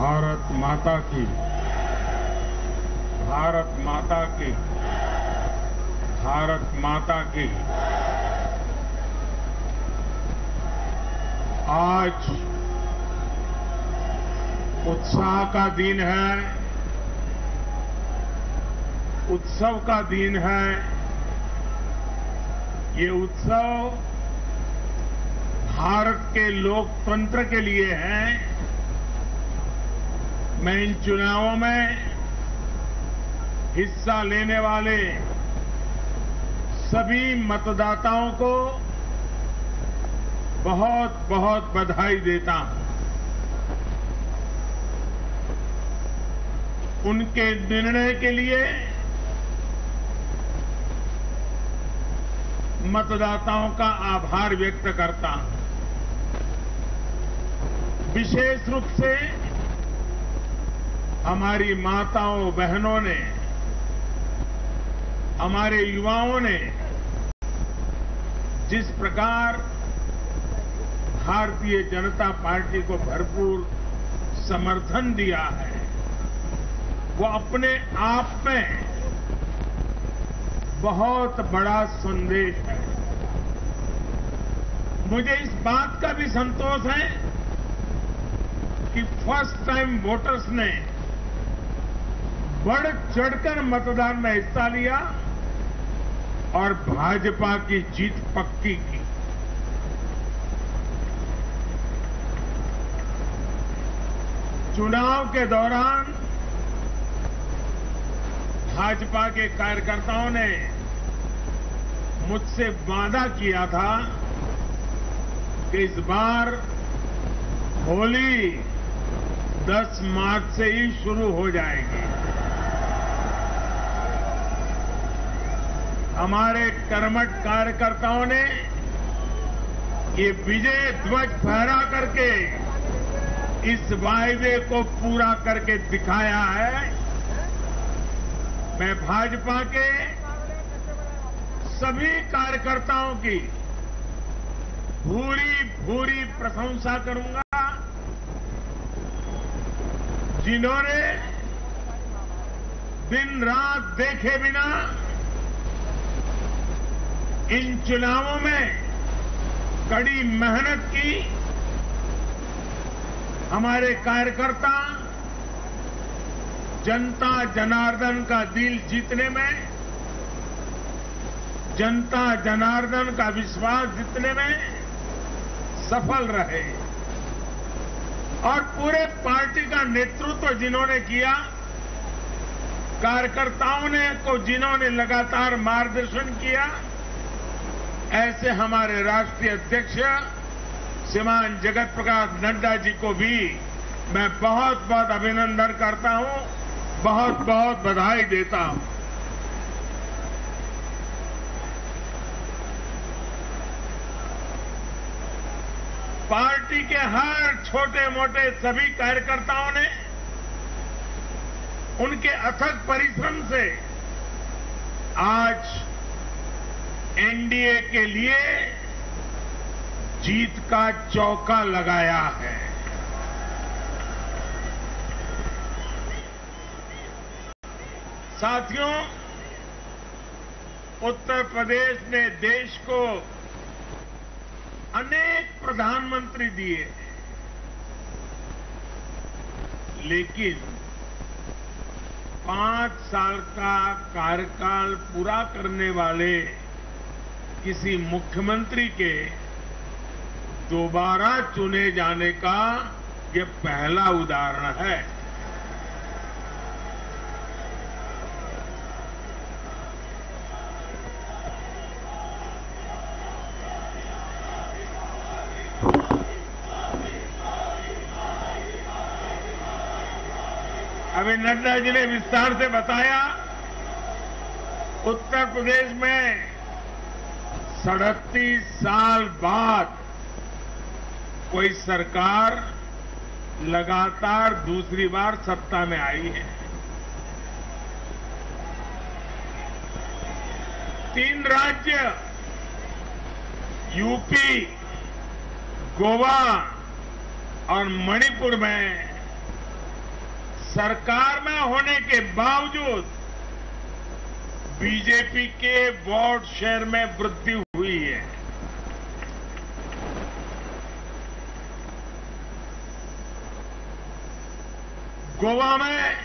भारत माता की, भारत माता की, भारत माता की। आज उत्साह का दिन है, उत्सव का दिन है। ये उत्सव भारत के लोकतंत्र के लिए है। मैं इन चुनावों में हिस्सा लेने वाले सभी मतदाताओं को बहुत बहुत बधाई देता हूं। उनके निर्णय के लिए मतदाताओं का आभार व्यक्त करता हूं। विशेष रूप से हमारी माताओं बहनों ने, हमारे युवाओं ने जिस प्रकार भारतीय जनता पार्टी को भरपूर समर्थन दिया है, वो अपने आप में बहुत बड़ा संदेश है। मुझे इस बात का भी संतोष है कि फर्स्ट टाइम वोटर्स ने बढ़ चढ़कर मतदान में हिस्सा लिया और भाजपा की जीत पक्की की। चुनाव के दौरान भाजपा के कार्यकर्ताओं ने मुझसे वादा किया था कि इस बार होली 10 मार्च से ही शुरू हो जाएगी। हमारे कर्मठ कार्यकर्ताओं ने ये विजय ध्वज फहरा करके इस वायदे को पूरा करके दिखाया है। मैं भाजपा के सभी कार्यकर्ताओं की भूरी भूरी प्रशंसा करूंगा, जिन्होंने दिन रात देखे बिना इन चुनावों में कड़ी मेहनत की। हमारे कार्यकर्ता जनता जनार्दन का दिल जीतने में, जनता जनार्दन का विश्वास जीतने में सफल रहे और पूरे पार्टी का नेतृत्व जिन्होंने किया, कार्यकर्ताओं ने को जिन्होंने लगातार मार्गदर्शन किया, ऐसे हमारे राष्ट्रीय अध्यक्ष श्रीमान जगत प्रकाश नड्डा जी को भी मैं बहुत बहुत अभिनंदन करता हूं, बहुत बहुत बधाई देता हूं। पार्टी के हर छोटे मोटे सभी कार्यकर्ताओं ने उनके अथक परिश्रम से आज एनडीए के लिए जीत का चौका लगाया है। साथियों, उत्तर प्रदेश ने देश को अनेक प्रधानमंत्री दिए, लेकिन 5 साल का कार्यकाल पूरा करने वाले किसी मुख्यमंत्री के दोबारा चुने जाने का ये पहला उदाहरण है। अभी नड्डा जी ने विस्तार से बताया, उत्तर प्रदेश में 37 साल बाद कोई सरकार लगातार दूसरी बार सत्ता में आई है। 3 राज्य यूपी, गोवा और मणिपुर में सरकार में होने के बावजूद बीजेपी के वोट शेयर में वृद्धि हुई है। गोवा में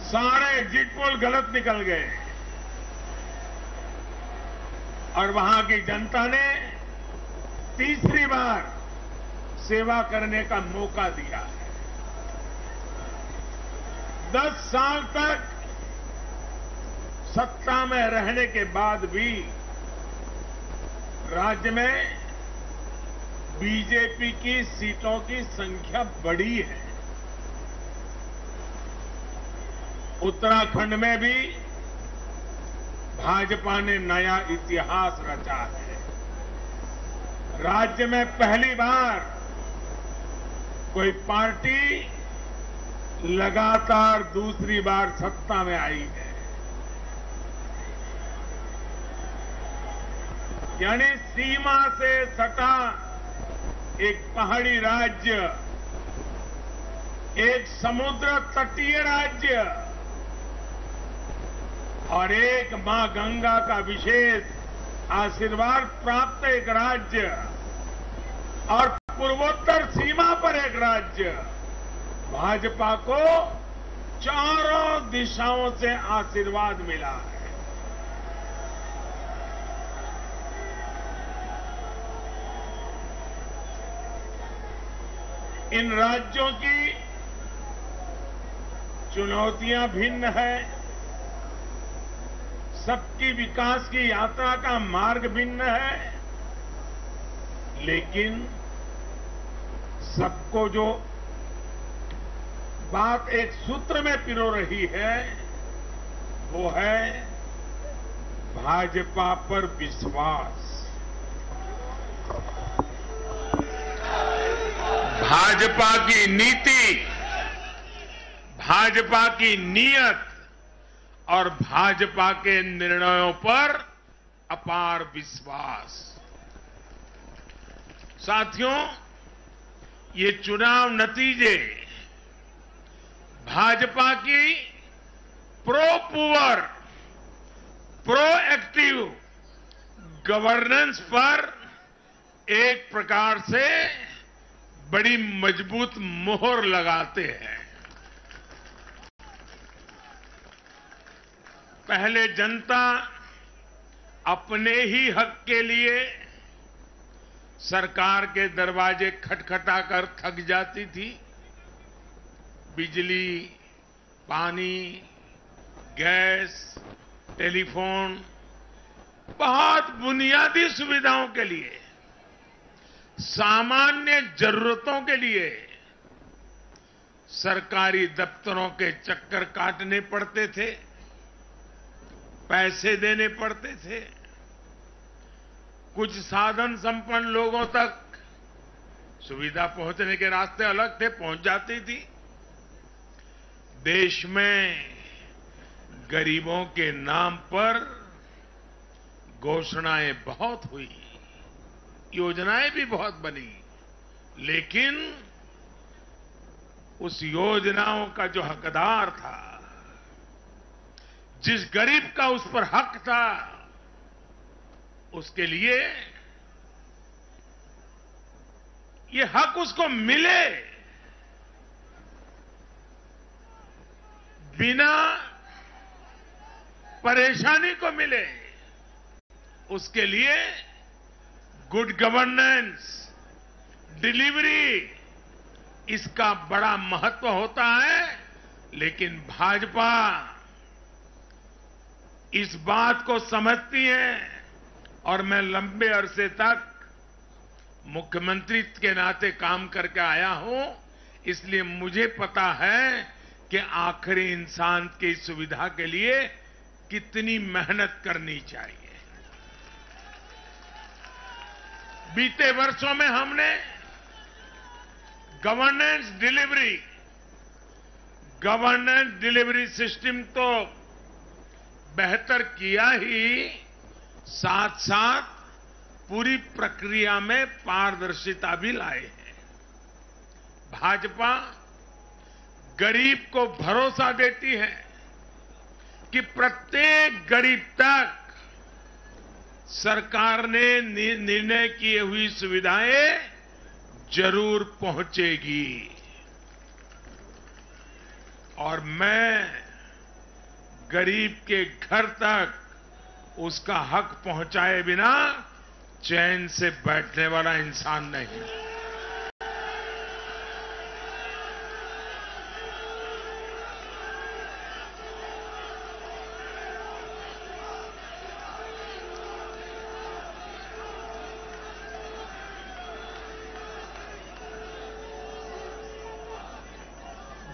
सारे एग्जिट पोल गलत निकल गए और वहां की जनता ने तीसरी बार सेवा करने का मौका दिया है। 10 साल तक सत्ता में रहने के बाद भी राज्य में बीजेपी की सीटों की संख्या बढ़ी है। उत्तराखंड में भी भाजपा ने नया इतिहास रचा है। राज्य में पहली बार कोई पार्टी लगातार दूसरी बार सत्ता में आई है। यानी सीमा से सटा एक पहाड़ी राज्य, एक समुद्र तटीय राज्य और एक मां गंगा का विशेष आशीर्वाद प्राप्त एक राज्य और पूर्वोत्तर सीमा पर एक राज्य, भाजपा को चारों दिशाओं से आशीर्वाद मिला है। इन राज्यों की चुनौतियां भिन्न है, सबकी विकास की यात्रा का मार्ग भिन्न है, लेकिन सबको जो बात एक सूत्र में पिरो रही है वो है भाजपा पर विश्वास। भाजपा की नीति, भाजपा की नीयत और भाजपा के निर्णयों पर अपार विश्वास। साथियों, ये चुनाव नतीजे भाजपा की पुअर, प्रोएक्टिव गवर्नेंस पर एक प्रकार से बड़ी मजबूत मोहर लगाते हैं। पहले जनता अपने ही हक के लिए सरकार के दरवाजे खटखटाकर थक जाती थी। बिजली, पानी, गैस, टेलीफोन, बहुत बुनियादी सुविधाओं के लिए, सामान्य जरूरतों के लिए सरकारी दफ्तरों के चक्कर काटने पड़ते थे, पैसे देने पड़ते थे। कुछ साधन संपन्न लोगों तक सुविधा पहुंचने के रास्ते अलग थे, पहुंच जाती थी। देश में गरीबों के नाम पर घोषणाएं बहुत हुई, योजनाएं भी बहुत बनी, लेकिन उस योजनाओं का जो हकदार था, जिस गरीब का उस पर हक था, उसके लिए ये हक उसको मिले बिना परेशानी को मिले, उसके लिए गुड गवर्नेंस, डिलीवरी, इसका बड़ा महत्व होता है। लेकिन भाजपा इस बात को समझती है और मैं लंबे अरसे तक मुख्यमंत्री के नाते काम करके आया हूं, इसलिए मुझे पता है कि आखिरी इंसान की सुविधा के लिए कितनी मेहनत करनी चाहिए। बीते वर्षों में हमने गवर्नेंस डिलीवरी सिस्टम तो बेहतर किया ही, साथ साथ पूरी प्रक्रिया में पारदर्शिता भी लाए हैं। भाजपा गरीब को भरोसा देती है कि प्रत्येक गरीब तक सरकार ने निर्णय किए हुई सुविधाएं जरूर पहुंचेगी। और मैं गरीब के घर तक उसका हक पहुंचाए बिना चैन से बैठने वाला इंसान नहीं।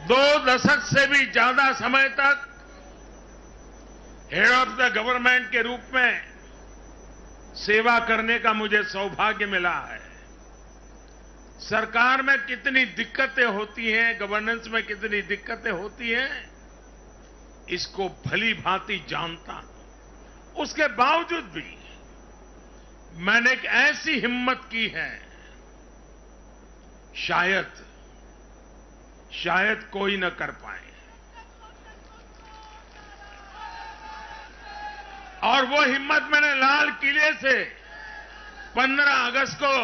दो दशक से भी ज्यादा समय तक हेड ऑफ द गवर्नमेंट के रूप में सेवा करने का मुझे सौभाग्य मिला है। सरकार में कितनी दिक्कतें होती हैं, गवर्नेंस में कितनी दिक्कतें होती हैं, इसको भली भांति जानता हूं। उसके बावजूद भी मैंने एक ऐसी हिम्मत की है, शायद कोई न कर पाए। और वो हिम्मत मैंने लाल किले से 15 अगस्त को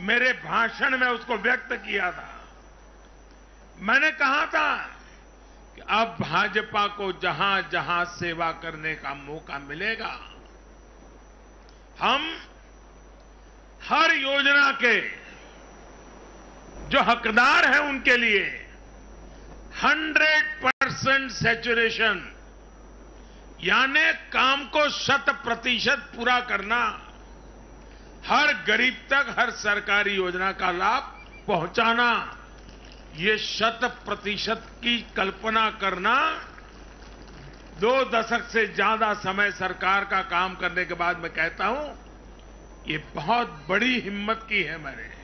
मेरे भाषण में उसको व्यक्त किया था। मैंने कहा था कि अब भाजपा को जहां जहां सेवा करने का मौका मिलेगा, हम हर योजना के जो हकदार हैं उनके लिए 100% सैचुरेशन, यानी काम को 100% पूरा करना, हर गरीब तक हर सरकारी योजना का लाभ पहुंचाना, ये 100% की कल्पना करना 2 दशक से ज्यादा समय सरकार का काम करने के बाद मैं कहता हूं, ये बहुत बड़ी हिम्मत की है मैंने।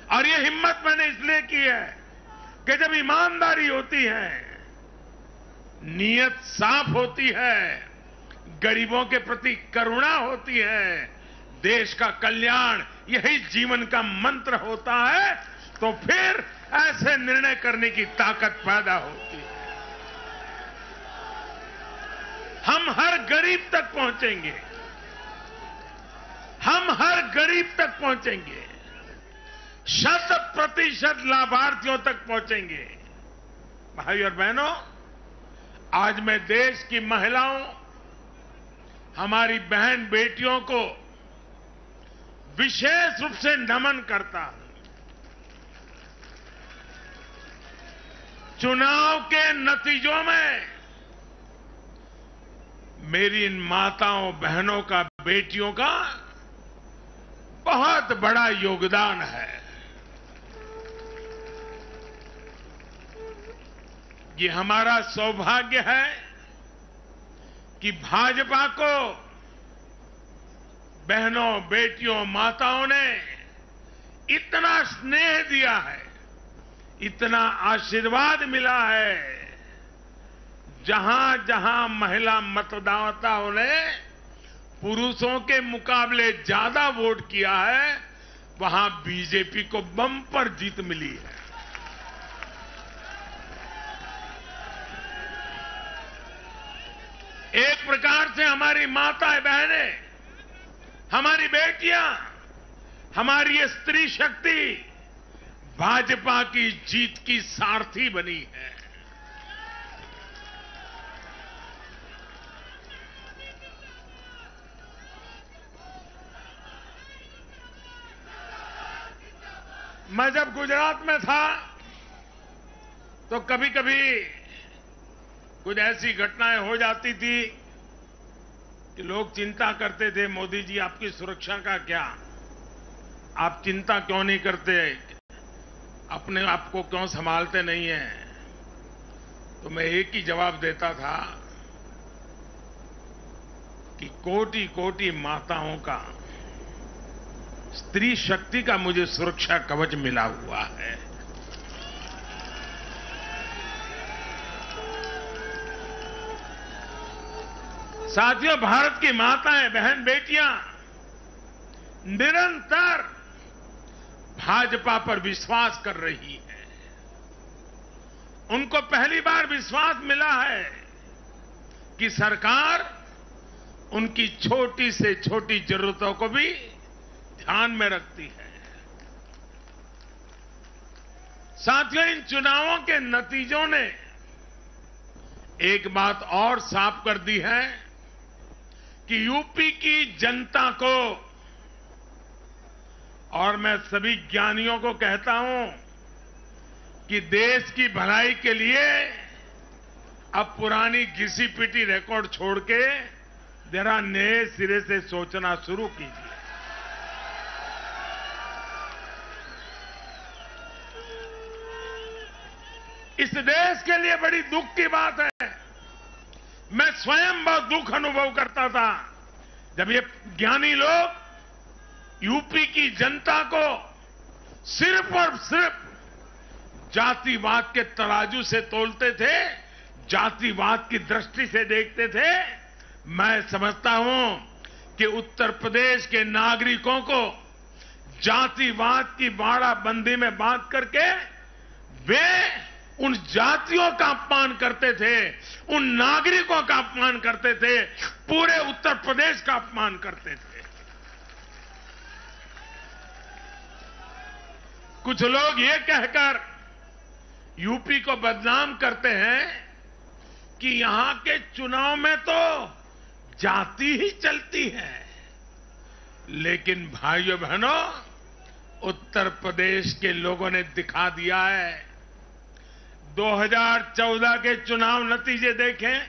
और ये हिम्मत मैंने इसलिए की है कि जब ईमानदारी होती है, नीयत साफ होती है, गरीबों के प्रति करुणा होती है, देश का कल्याण यही जीवन का मंत्र होता है, तो फिर ऐसे निर्णय करने की ताकत पैदा होती है। हम हर गरीब तक पहुंचेंगे, हम हर गरीब तक पहुंचेंगे, 100% लाभार्थियों तक पहुंचेंगे। भाई और बहनों, आज मैं देश की महिलाओं, हमारी बहन बेटियों को विशेष रूप से नमन करता हूं। चुनाव के नतीजों में मेरी इन माताओं, बहनों का, बेटियों का बहुत बड़ा योगदान है। ये हमारा सौभाग्य है कि भाजपा को बहनों, बेटियों, माताओं ने इतना स्नेह दिया है, इतना आशीर्वाद मिला है। जहां जहां महिला मतदाताओं ने पुरुषों के मुकाबले ज्यादा वोट किया है, वहां बीजेपी को बम्पर जीत मिली है। एक प्रकार से हमारी माताएं, बहनें, हमारी बेटियां, हमारी ये स्त्री शक्ति भाजपा की जीत की सारथी बनी है। मैं जब गुजरात में था तो कभी कभी कुछ ऐसी घटनाएं हो जाती थी कि लोग चिंता करते थे, मोदी जी आपकी सुरक्षा का क्या, आप चिंता क्यों नहीं करते, अपने आप को क्यों संभालते नहीं हैं। तो मैं एक ही जवाब देता था कि कोटि कोटि माताओं का, स्त्री शक्ति का मुझे सुरक्षा कवच मिला हुआ है। साथियों, भारत की माताएं, बहन, बेटियां निरंतर भाजपा पर विश्वास कर रही हैं। उनको पहली बार विश्वास मिला है कि सरकार उनकी छोटी से छोटी जरूरतों को भी ध्यान में रखती है। साथियों, इन चुनावों के नतीजों ने एक बात और साफ कर दी है कि यूपी की जनता को, और मैं सभी ज्ञानियों को कहता हूं कि देश की भलाई के लिए अब पुरानी घिसी पिटी रिकॉर्ड छोड़ के जरा नए सिरे से सोचना शुरू कीजिए। इस देश के लिए बड़ी दुख की बात है। मैं स्वयं बहुत दुख अनुभव करता था जब ये ज्ञानी लोग यूपी की जनता को सिर्फ और सिर्फ जातिवाद के तराजू से तोलते थे, जातिवाद की दृष्टि से देखते थे। मैं समझता हूं कि उत्तर प्रदेश के नागरिकों को जातिवाद की बाड़ाबंदी में बांध करके वे उन जातियों का अपमान करते थे, उन नागरिकों का अपमान करते थे, पूरे उत्तर प्रदेश का अपमान करते थे। कुछ लोग ये कहकर यूपी को बदनाम करते हैं कि यहां के चुनाव में तो जाति ही चलती है। लेकिन भाइयों बहनों, उत्तर प्रदेश के लोगों ने दिखा दिया है। 2014 के चुनाव नतीजे देखें,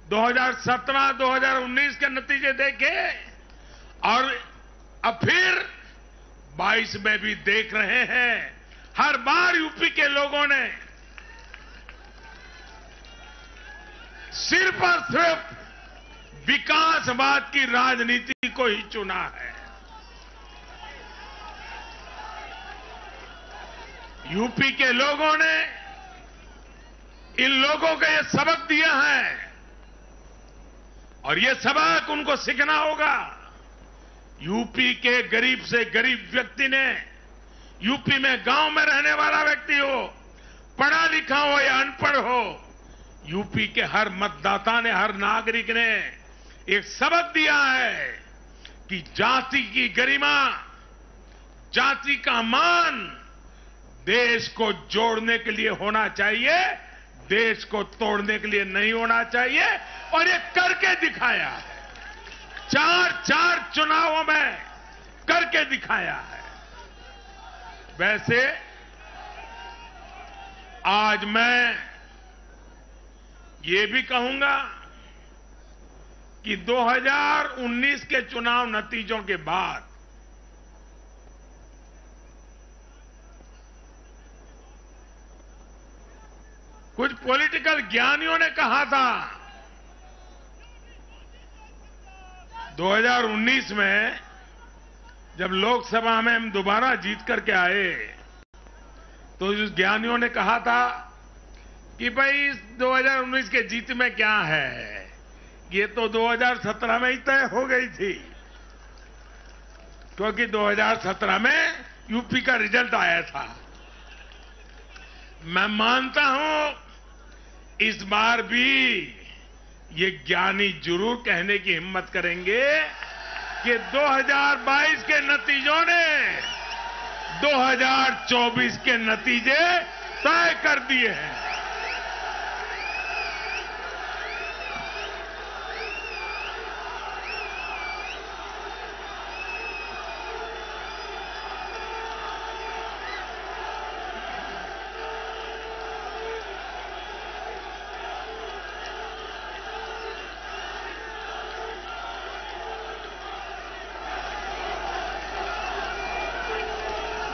2017, 2019 के नतीजे देखें और अब फिर 22 में भी देख रहे हैं। हर बार यूपी के लोगों ने सिर्फ और सिर्फ विकासवाद की राजनीति को ही चुना है। यूपी के लोगों ने इन लोगों को यह सबक दिया है और यह सबक उनको सीखना होगा। यूपी के गरीब से गरीब व्यक्ति ने, यूपी में गांव में रहने वाला व्यक्ति हो, पढ़ा लिखा हो या अनपढ़ हो, यूपी के हर मतदाता ने, हर नागरिक ने एक सबक दिया है कि जाति की गरिमा, जाति का मान देश को जोड़ने के लिए होना चाहिए, देश को तोड़ने के लिए नहीं होना चाहिए। और ये करके दिखाया है, 4 चुनावों में करके दिखाया है। वैसे आज मैं ये भी कहूंगा कि 2019 के चुनाव नतीजों के बाद कुछ पॉलिटिकल ज्ञानियों ने कहा था 2019 में जब लोकसभा में हम दोबारा जीत करके आए तो उस ज्ञानियों ने कहा था कि भाई इस 2019 के जीत में क्या है, ये तो 2017 में ही तय हो गई थी, क्योंकि 2017 में यूपी का रिजल्ट आया था। मैं मानता हूं इस बार भी ये ज्ञानी जरूर कहने की हिम्मत करेंगे कि 2022 के नतीजों ने 2024 के नतीजे तय कर दिए हैं।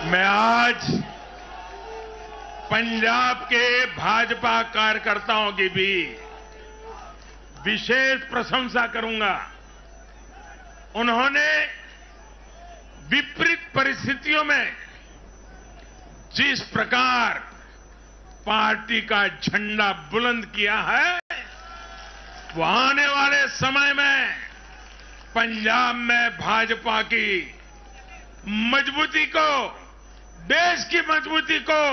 मैं आज पंजाब के भाजपा कार्यकर्ताओं की भी विशेष प्रशंसा करूंगा। उन्होंने विपरीत परिस्थितियों में जिस प्रकार पार्टी का झंडा बुलंद किया है, वो आने वाले समय में पंजाब में भाजपा की मजबूती को, देश की मजबूती को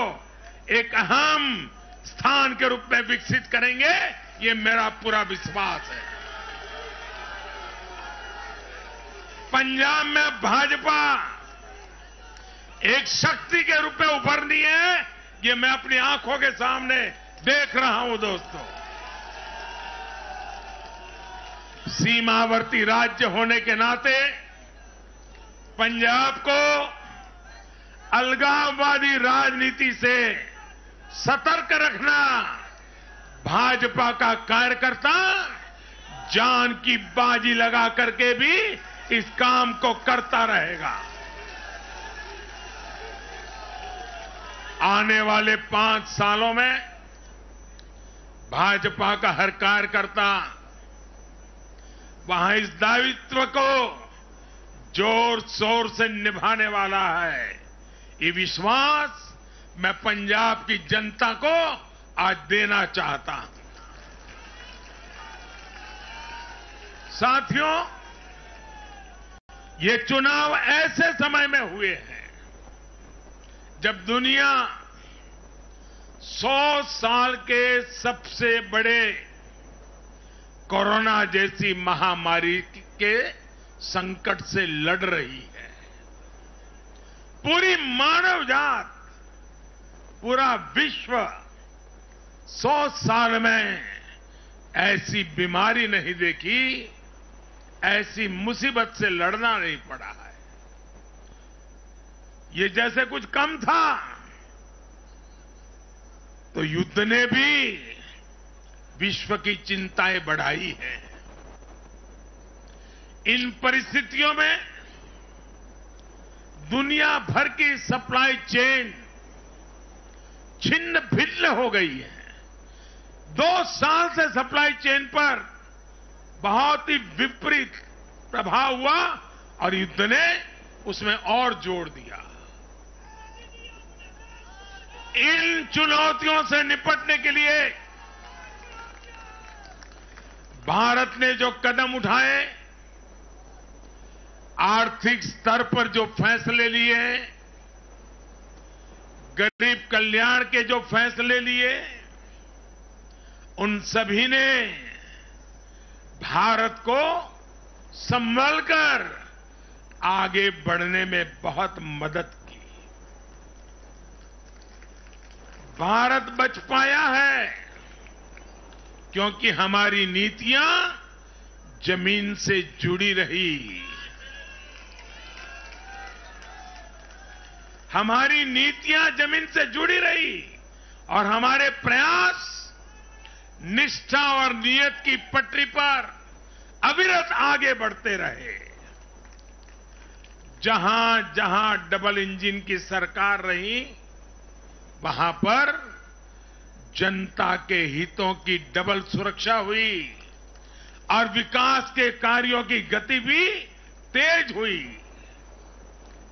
एक अहम स्थान के रूप में विकसित करेंगे, ये मेरा पूरा विश्वास है। पंजाब में भाजपा एक शक्ति के रूप में उभरनी है, ये मैं अपनी आंखों के सामने देख रहा हूं दोस्तों। सीमावर्ती राज्य होने के नाते पंजाब को अलगाववादी राजनीति से सतर्क रखना भाजपा का कार्यकर्ता जान की बाजी लगा करके भी इस काम को करता रहेगा। आने वाले 5 सालों में भाजपा का हर कार्यकर्ता वहां इस दायित्व को जोर शोर से निभाने वाला है। ये विश्वास मैं पंजाब की जनता को आज देना चाहता हूं। साथियों, ये चुनाव ऐसे समय में हुए हैं जब दुनिया 100 साल के सबसे बड़े कोरोना जैसी महामारी के संकट से लड़ रही है। पूरी मानव जात, पूरा विश्व 100 साल में ऐसी बीमारी नहीं देखी, ऐसी मुसीबत से लड़ना नहीं पड़ा है। ये जैसे कुछ कम था तो युद्ध ने भी विश्व की चिंताएं बढ़ाई हैं। इन परिस्थितियों में दुनिया भर की सप्लाई चेन छिन्न भिन्न हो गई है। 2 साल से सप्लाई चेन पर बहुत ही विपरीत प्रभाव हुआ और युद्ध ने उसमें और जोड़ दिया। इन चुनौतियों से निपटने के लिए भारत ने जो कदम उठाए, आर्थिक स्तर पर जो फैसले लिए, गरीब कल्याण के जो फैसले लिए, उन सभी ने भारत को संभलकर आगे बढ़ने में बहुत मदद की। भारत बच पाया है क्योंकि हमारी नीतियां जमीन से जुड़ी रही। हमारी नीतियां जमीन से जुड़ी रही और हमारे प्रयास निष्ठा और नियत की पटरी पर अविरत आगे बढ़ते रहे। जहां जहां डबल इंजन की सरकार रही, वहां पर जनता के हितों की डबल सुरक्षा हुई और विकास के कार्यों की गति भी तेज हुई।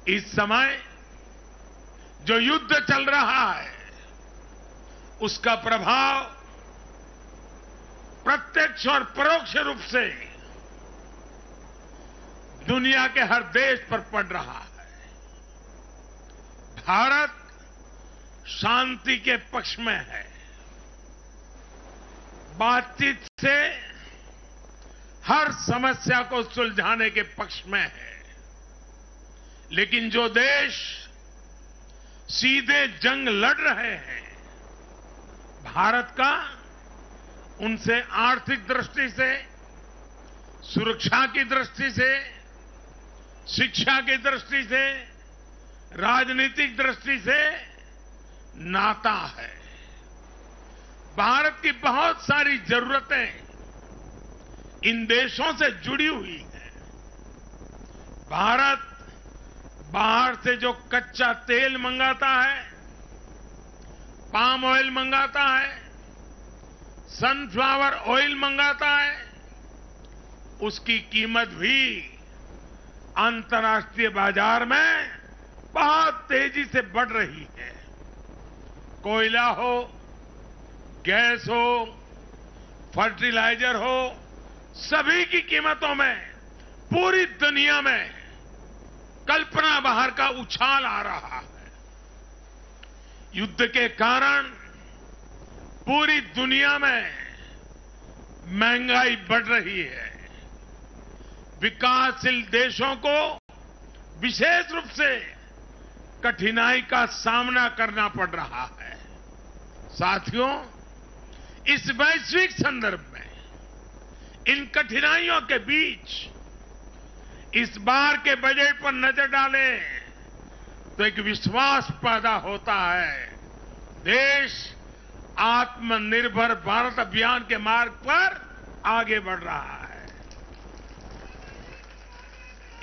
इस समय जो युद्ध चल रहा है, उसका प्रभाव प्रत्यक्ष और परोक्ष रूप से दुनिया के हर देश पर पड़ रहा है। भारत शांति के पक्ष में है, बातचीत से हर समस्या को सुलझाने के पक्ष में है। लेकिन जो देश सीधे जंग लड़ रहे हैं, भारत का उनसे आर्थिक दृष्टि से, सुरक्षा की दृष्टि से, शिक्षा की दृष्टि से, राजनीतिक दृष्टि से नाता है। भारत की बहुत सारी जरूरतें इन देशों से जुड़ी हुई हैं। भारत बाहर से जो कच्चा तेल मंगाता है, पाम ऑयल मंगाता है, सनफ्लावर ऑयल मंगाता है, उसकी कीमत भी अंतर्राष्ट्रीय बाजार में बहुत तेजी से बढ़ रही है। कोयला हो, गैस हो, फर्टिलाइजर हो, सभी की कीमतों में पूरी दुनिया में कल्पना बाहर का उछाल आ रहा है। युद्ध के कारण पूरी दुनिया में महंगाई बढ़ रही है। विकासशील देशों को विशेष रूप से कठिनाई का सामना करना पड़ रहा है। साथियों, इस वैश्विक संदर्भ में इन कठिनाइयों के बीच इस बार के बजट पर नजर डालें तो एक विश्वास पैदा होता है। देश आत्मनिर्भर भारत अभियान के मार्ग पर आगे बढ़ रहा है।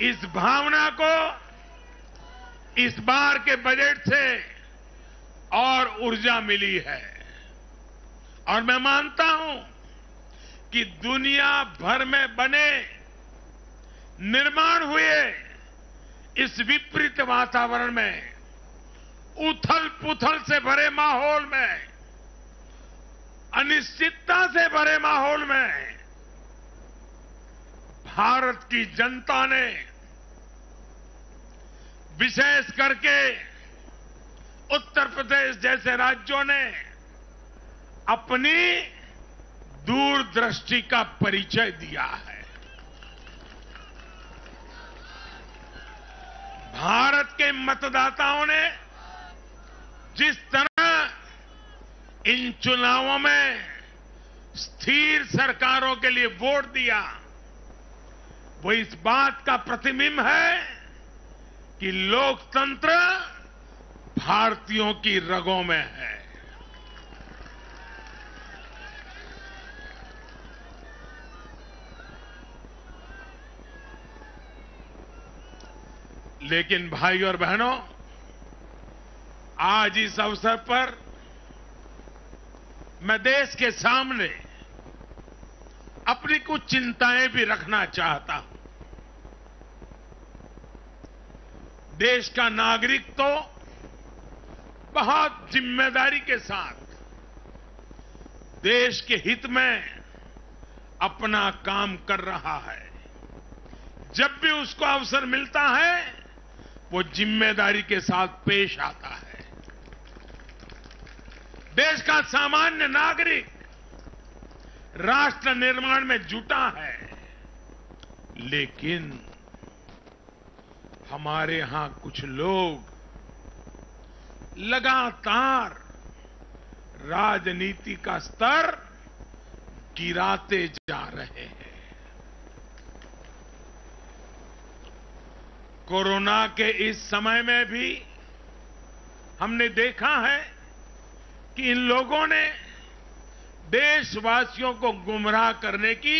इस भावना को इस बार के बजट से और ऊर्जा मिली है और मैं मानता हूं कि दुनिया भर में बने निर्माण हुए इस विपरीत वातावरण में, उथल पुथल से भरे माहौल में, अनिश्चितता से भरे माहौल में भारत की जनता ने विशेष करके उत्तर प्रदेश जैसे राज्यों ने अपनी दूरदृष्टि का परिचय दिया है। भारत के मतदाताओं ने जिस तरह इन चुनावों में स्थिर सरकारों के लिए वोट दिया, वो इस बात का प्रतिबिंब है कि लोकतंत्र भारतीयों की रगों में है। लेकिन भाई और बहनों, आज इस अवसर पर मैं देश के सामने अपनी कुछ चिंताएं भी रखना चाहता हूं। देश का नागरिक तो बहुत जिम्मेदारी के साथ देश के हित में अपना काम कर रहा है। जब भी उसको अवसर मिलता है वो जिम्मेदारी के साथ पेश आता है। देश का सामान्य नागरिक राष्ट्र निर्माण में जुटा है, लेकिन हमारे यहां कुछ लोग लगातार राजनीति का स्तर गिराते जा रहे हैं। कोरोना के इस समय में भी हमने देखा है कि इन लोगों ने देशवासियों को गुमराह करने की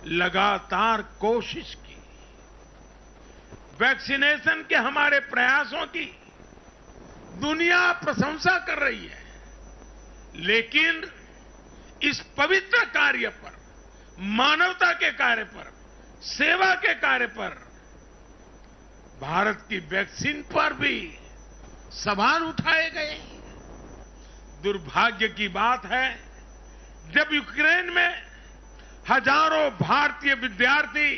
लगातार कोशिश की। वैक्सीनेशन के हमारे प्रयासों की दुनिया प्रशंसा कर रही है, लेकिन इस पवित्र कार्य पर, मानवता के कार्य पर, सेवा के कार्य पर, भारत की वैक्सीन पर भी सवाल उठाए गए। दुर्भाग्य की बात है, जब यूक्रेन में हजारों भारतीय विद्यार्थी,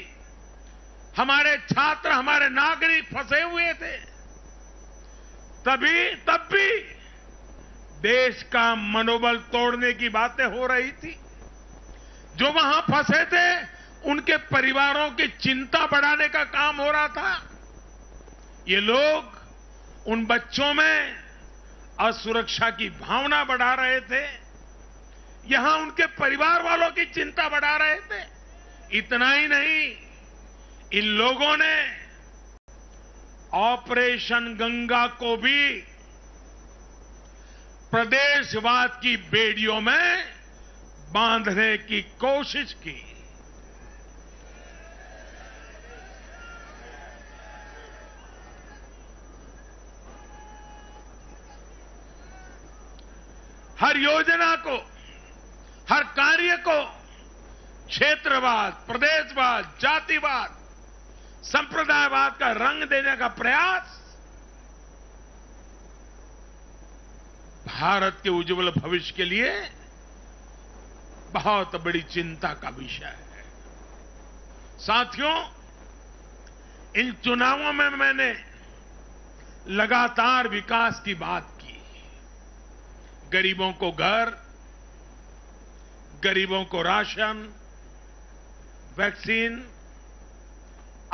हमारे छात्र, हमारे नागरिक फंसे हुए थे, तब भी देश का मनोबल तोड़ने की बातें हो रही थी। जो वहां फंसे थे उनके परिवारों की चिंता बढ़ाने का काम हो रहा था। ये लोग उन बच्चों में असुरक्षा की भावना बढ़ा रहे थे, यहां उनके परिवार वालों की चिंता बढ़ा रहे थे। इतना ही नहीं, इन लोगों ने ऑपरेशन गंगा को भी प्रदेशवाद की बेड़ियों में बांधने की कोशिश की। हर योजना को, हर कार्य को क्षेत्रवाद, प्रदेशवाद, जातिवाद, संप्रदायवाद का रंग देने का प्रयास भारत के उज्जवल भविष्य के लिए बहुत बड़ी चिंता का विषय है। साथियों, इन चुनावों में मैंने लगातार विकास की बात की। गरीबों को घर, गरीबों को राशन, वैक्सीन,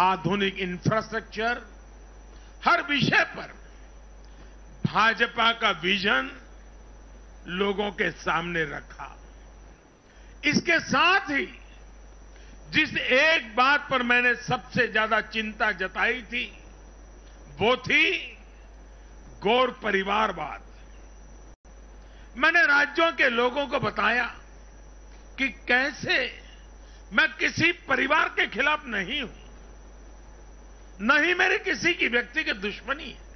आधुनिक इंफ्रास्ट्रक्चर, हर विषय पर भाजपा का विजन लोगों के सामने रखा। इसके साथ ही जिस एक बात पर मैंने सबसे ज्यादा चिंता जताई थी वो थी गौर परिवारवाद। मैंने राज्यों के लोगों को बताया कि कैसे मैं किसी परिवार के खिलाफ नहीं हूं, न ही मेरी किसी की व्यक्तिगत दुश्मनी है।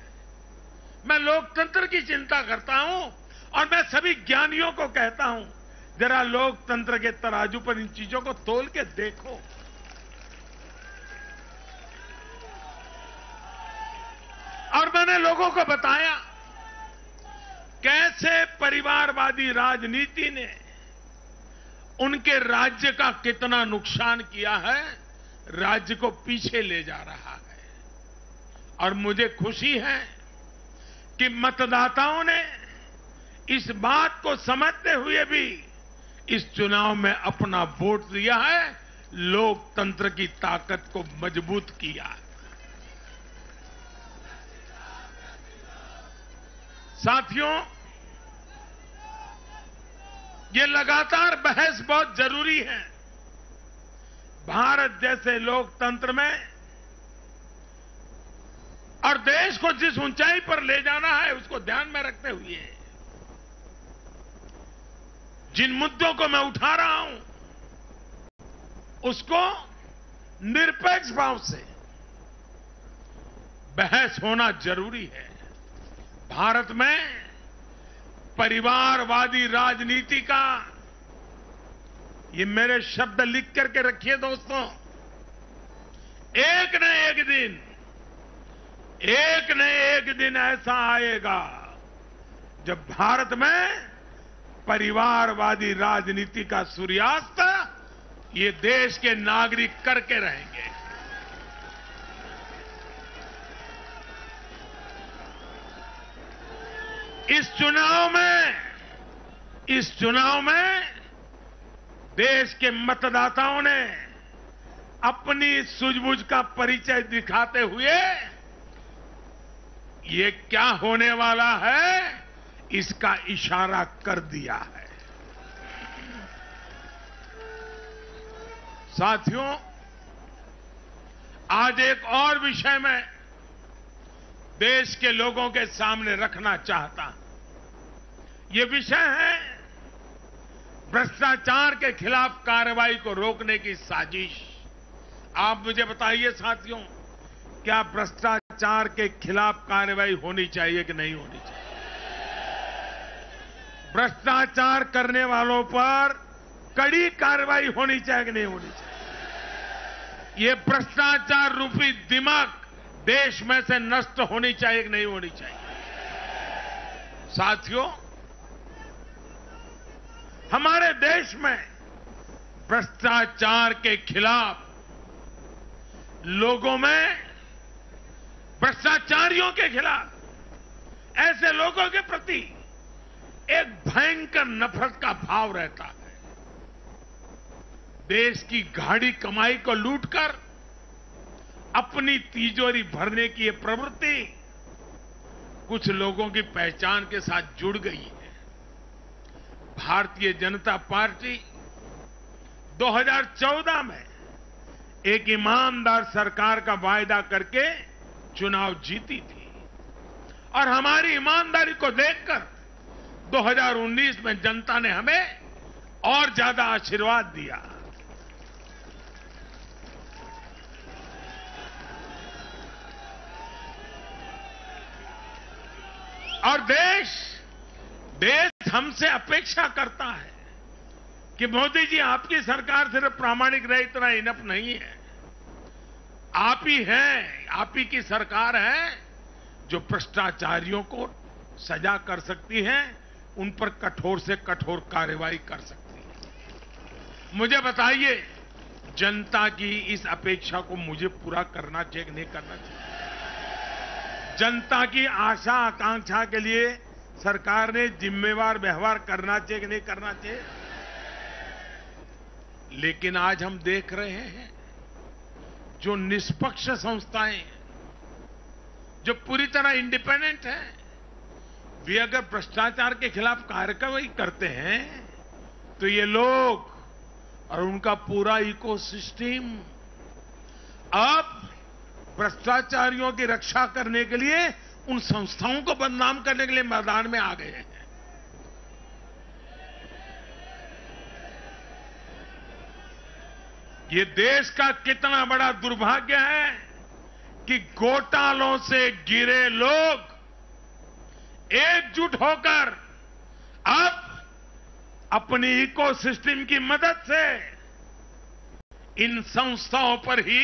मैं लोकतंत्र की चिंता करता हूं और मैं सभी ज्ञानियों को कहता हूं, जरा लोकतंत्र के तराजू पर इन चीजों को तोल के देखो। और मैंने लोगों को बताया कैसे परिवारवादी राजनीति ने उनके राज्य का कितना नुकसान किया है, राज्य को पीछे ले जा रहा है। और मुझे खुशी है कि मतदाताओं ने इस बात को समझते हुए भी इस चुनाव में अपना वोट दिया है, लोकतंत्र की ताकत को मजबूत किया है। साथियों, ये लगातार बहस बहुत जरूरी है। भारत जैसे लोकतंत्र में और देश को जिस ऊंचाई पर ले जाना है उसको ध्यान में रखते हुए जिन मुद्दों को मैं उठा रहा हूं उसको निरपेक्ष भाव से बहस होना जरूरी है। भारत में परिवारवादी राजनीति का, ये मेरे शब्द लिख करके रखिए दोस्तों, एक न एक दिन ऐसा आएगा जब भारत में परिवारवादी राजनीति का सूर्यास्त ये देश के नागरिक करके रहेंगे। इस चुनाव में देश के मतदाताओं ने अपनी सूझबूझ का परिचय दिखाते हुए ये क्या होने वाला है इसका इशारा कर दिया है। साथियों, आज एक और विषय में देश के लोगों के सामने रखना चाहता हूं। ये विषय है भ्रष्टाचार के खिलाफ कार्रवाई को रोकने की साजिश। आप मुझे बताइए साथियों, क्या भ्रष्टाचार के खिलाफ कार्रवाई होनी चाहिए कि नहीं होनी चाहिए? भ्रष्टाचार करने वालों पर कड़ी कार्रवाई होनी चाहिए कि नहीं होनी चाहिए? ये भ्रष्टाचार रूपी दिमाग देश में से नष्ट होनी चाहिए कि नहीं होनी चाहिए? साथियों, हमारे देश में भ्रष्टाचार के खिलाफ लोगों में, भ्रष्टाचारियों के खिलाफ, ऐसे लोगों के प्रति एक भयंकर नफरत का भाव रहता है। देश की गाढ़ी कमाई को लूटकर अपनी तिजोरी भरने की ये प्रवृत्ति कुछ लोगों की पहचान के साथ जुड़ गई है। भारतीय जनता पार्टी 2014 में एक ईमानदार सरकार का वायदा करके चुनाव जीती थी और हमारी ईमानदारी को देखकर 2019 में जनता ने हमें और ज्यादा आशीर्वाद दिया। और देश हमसे अपेक्षा करता है कि मोदी जी, आपकी सरकार सिर्फ प्रामाणिक रहे इतना इनफ नहीं है। आप ही हैं, आप ही की सरकार है जो भ्रष्टाचारियों को सजा कर सकती है, उन पर कठोर से कठोर कार्रवाई कर सकती है। मुझे बताइए, जनता की इस अपेक्षा को मुझे पूरा करना चाहिए कि नहीं करना चाहिए? जनता की आशा आकांक्षा के लिए सरकार ने जिम्मेवार व्यवहार करना चाहिए कि नहीं करना चाहिए? लेकिन आज हम देख रहे हैं जो निष्पक्ष संस्थाएं हैं, जो पूरी तरह इंडिपेंडेंट हैं, वे अगर भ्रष्टाचार के खिलाफ कार्रवाई करते हैं तो ये लोग और उनका पूरा इकोसिस्टम अब भ्रष्टाचारियों की रक्षा करने के लिए उन संस्थाओं को बदनाम करने के लिए मैदान में आ गए हैं। ये देश का कितना बड़ा दुर्भाग्य है कि घोटालों से घिरे लोग एकजुट होकर अब अपनी इकोसिस्टम की मदद से इन संस्थाओं पर ही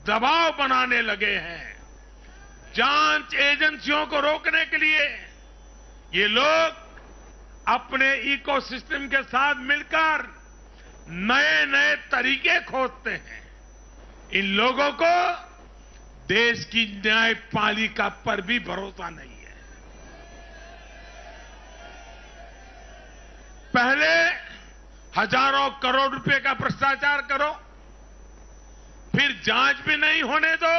दबाव बनाने लगे हैं। जांच एजेंसियों को रोकने के लिए ये लोग अपने इकोसिस्टम के साथ मिलकर नए नए तरीके खोजते हैं। इन लोगों को देश की न्यायपालिका पर भी भरोसा नहीं है। पहले हजारों करोड़ रुपए का भ्रष्टाचार करो, फिर जांच भी नहीं होने दो,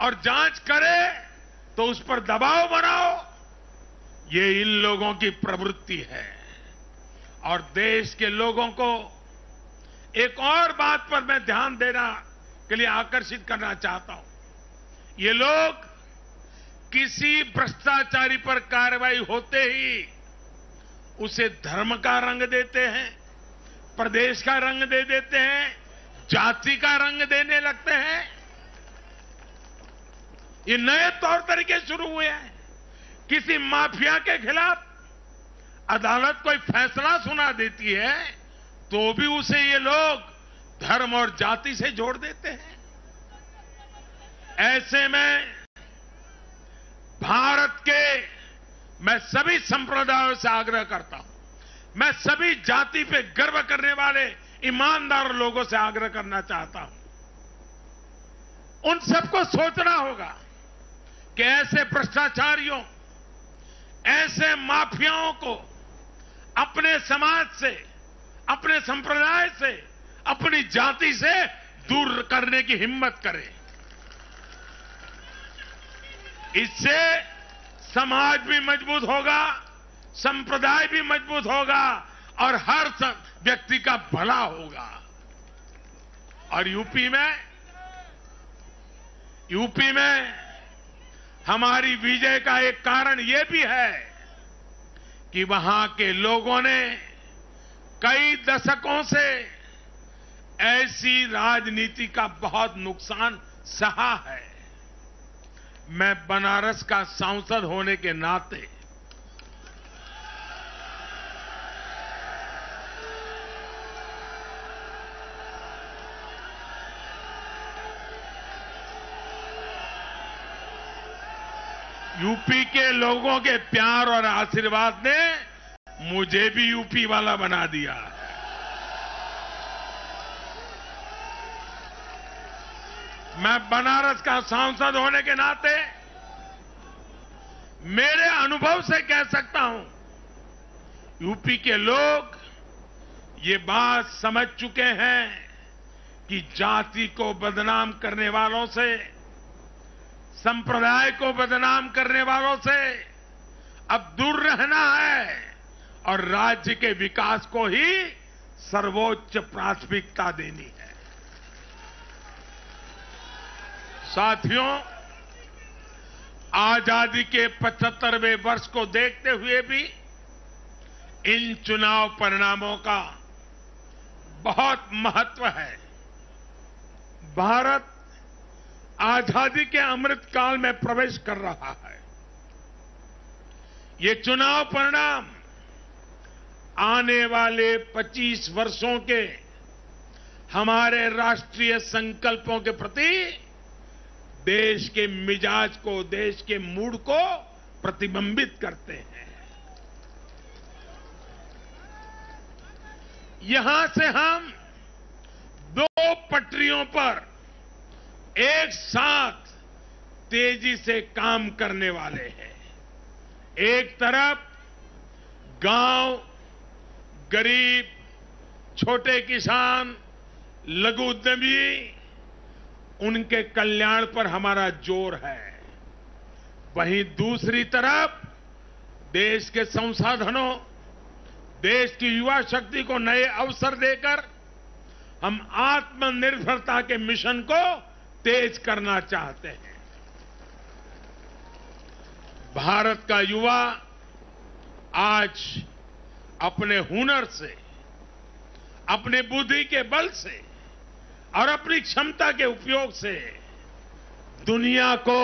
और जांच करे तो उस पर दबाव बनाओ। ये इन लोगों की प्रवृत्ति है। और देश के लोगों को एक और बात पर मैं ध्यान देना के लिए आकर्षित करना चाहता हूं। ये लोग किसी भ्रष्टाचारी पर कार्रवाई होते ही उसे धर्म का रंग देते हैं, प्रदेश का रंग दे देते हैं, जाति का रंग देने लगते हैं। ये नए तौर तरीके शुरू हुए हैं। किसी माफिया के खिलाफ अदालत कोई फैसला सुना देती है तो भी उसे ये लोग धर्म और जाति से जोड़ देते हैं। ऐसे में भारत के मैं सभी संप्रदायों से आग्रह करता हूं, मैं सभी जाति पे गर्व करने वाले ईमानदार लोगों से आग्रह करना चाहता हूं। उन सबको सोचना होगा कि ऐसे भ्रष्टाचारियों, ऐसे माफियाओं को अपने समाज से, अपने संप्रदाय से, अपनी जाति से दूर करने की हिम्मत करें। इससे समाज भी मजबूत होगा, संप्रदाय भी मजबूत होगा और हर व्यक्ति का भला होगा। और यूपी में हमारी विजय का एक कारण यह भी है कि वहां के लोगों ने कई दशकों से ऐसी राजनीति का बहुत नुकसान सहा है। मैं बनारस का सांसद होने के नाते यूपी के लोगों के प्यार और आशीर्वाद ने मुझे भी यूपी वाला बना दिया है। मैं बनारस का सांसद होने के नाते मेरे अनुभव से कह सकता हूं, यूपी के लोग ये बात समझ चुके हैं कि जाति को बदनाम करने वालों से, संप्रदाय को बदनाम करने वालों से अब दूर रहना है और राज्य के विकास को ही सर्वोच्च प्राथमिकता देनी है। साथियों, आजादी के 75वें वर्ष को देखते हुए भी इन चुनाव परिणामों का बहुत महत्व है। भारत आजादी के अमृत काल में प्रवेश कर रहा है। ये चुनाव परिणाम आने वाले 25 वर्षों के हमारे राष्ट्रीय संकल्पों के प्रति देश के मिजाज को, देश के मूड को प्रतिबिंबित करते हैं। यहां से हम दो पटरियों पर एक साथ तेजी से काम करने वाले हैं। एक तरफ गांव, गरीब, छोटे किसान, लघु उद्यमी, उनके कल्याण पर हमारा जोर है। वहीं दूसरी तरफ देश के संसाधनों, देश की युवा शक्ति को नए अवसर देकर हम आत्मनिर्भरता के मिशन को तेज करना चाहते हैं। भारत का युवा आज अपने हुनर से, अपने बुद्धि के बल से और अपनी क्षमता के उपयोग से दुनिया को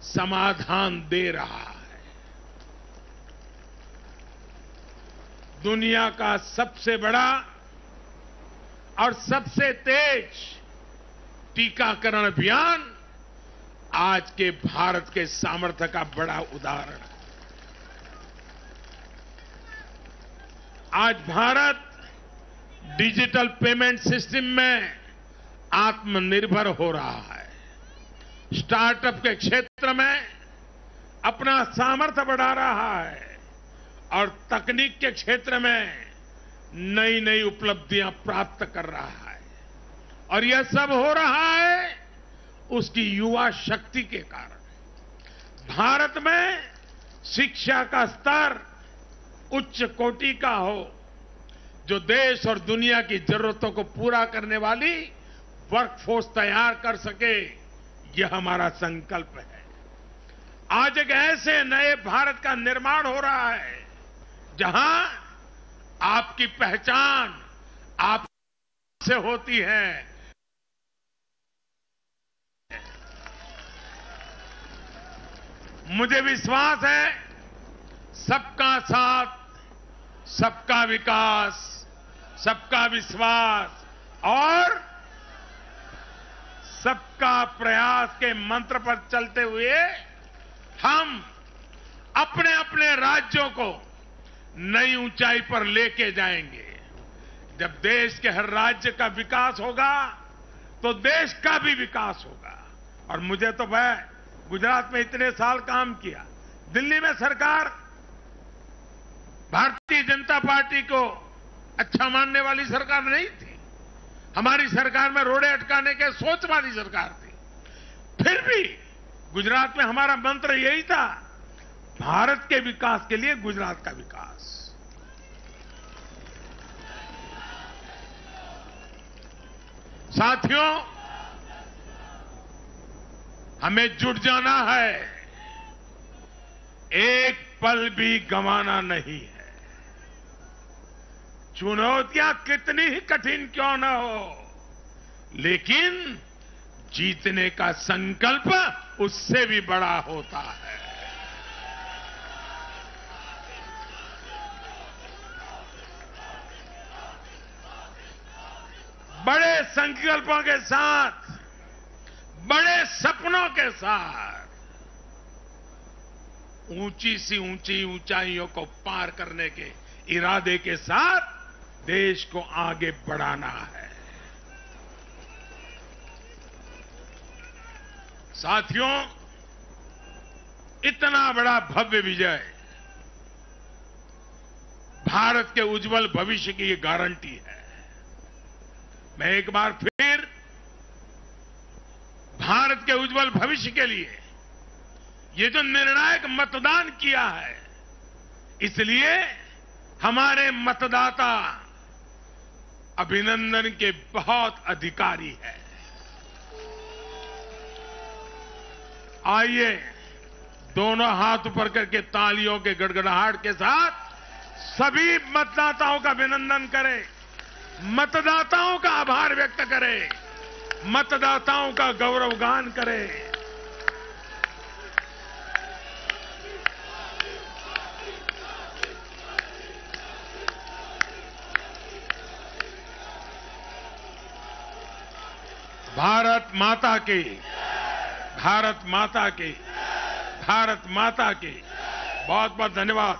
समाधान दे रहा है। दुनिया का सबसे बड़ा और सबसे तेज टीकाकरण अभियान आज के भारत के सामर्थ्य का बड़ा उदाहरण है। आज भारत डिजिटल पेमेंट सिस्टम में आत्मनिर्भर हो रहा है। स्टार्टअप के क्षेत्र में अपना सामर्थ्य बढ़ा रहा है और तकनीक के क्षेत्र में नई नई उपलब्धियां प्राप्त कर रहा है। और यह सब हो रहा है उसकी युवा शक्ति के कारण। भारत में शिक्षा का स्तर उच्च कोटि का हो, जो देश और दुनिया की जरूरतों को पूरा करने वाली वर्कफोर्स तैयार कर सके, यह हमारा संकल्प है। आज एक ऐसे नए भारत का निर्माण हो रहा है जहां आपकी पहचान आप से होती है। मुझे विश्वास है सबका साथ, सबका विकास, सबका विश्वास और सबका प्रयास के मंत्र पर चलते हुए हम अपने अपने राज्यों को नई ऊंचाई पर लेके जाएंगे। जब देश के हर राज्य का विकास होगा तो देश का भी विकास होगा। और मुझे तो मैं गुजरात में इतने साल काम किया, दिल्ली में सरकार भारतीय जनता पार्टी को अच्छा मानने वाली सरकार नहीं थी। हमारी सरकार में रोड़े अटकाने के सोच वाली सरकार थी। फिर भी गुजरात में हमारा मंत्र यही था, भारत के विकास के लिए गुजरात का विकास। साथियों, हमें जुट जाना है, एक पल भी गंवाना नहीं है। चुनौतियां कितनी ही कठिन क्यों न हो, लेकिन जीतने का संकल्प उससे भी बड़ा होता है। बड़े संकल्पों के साथ, बड़े सपनों के साथ ऊंची सी ऊंची ऊंचाइयों को पार करने के इरादे के साथ देश को आगे बढ़ाना है। साथियों, इतना बड़ा भव्य विजय भारत के उज्जवल भविष्य की गारंटी है। मैं एक बार फिर भारत के उज्जवल भविष्य के लिए ये जो निर्णायक मतदान किया है, इसलिए हमारे मतदाता अभिनंदन के बहुत अधिकारी है। आइए दोनों हाथ ऊपर करके तालियों के गड़गड़ाहट के साथ सभी मतदाताओं का अभिनंदन करें, मतदाताओं का आभार व्यक्त करें, मतदाताओं का गौरवगान करें। भारत माता की, भारत माता की, भारत माता की। बहुत बहुत धन्यवाद।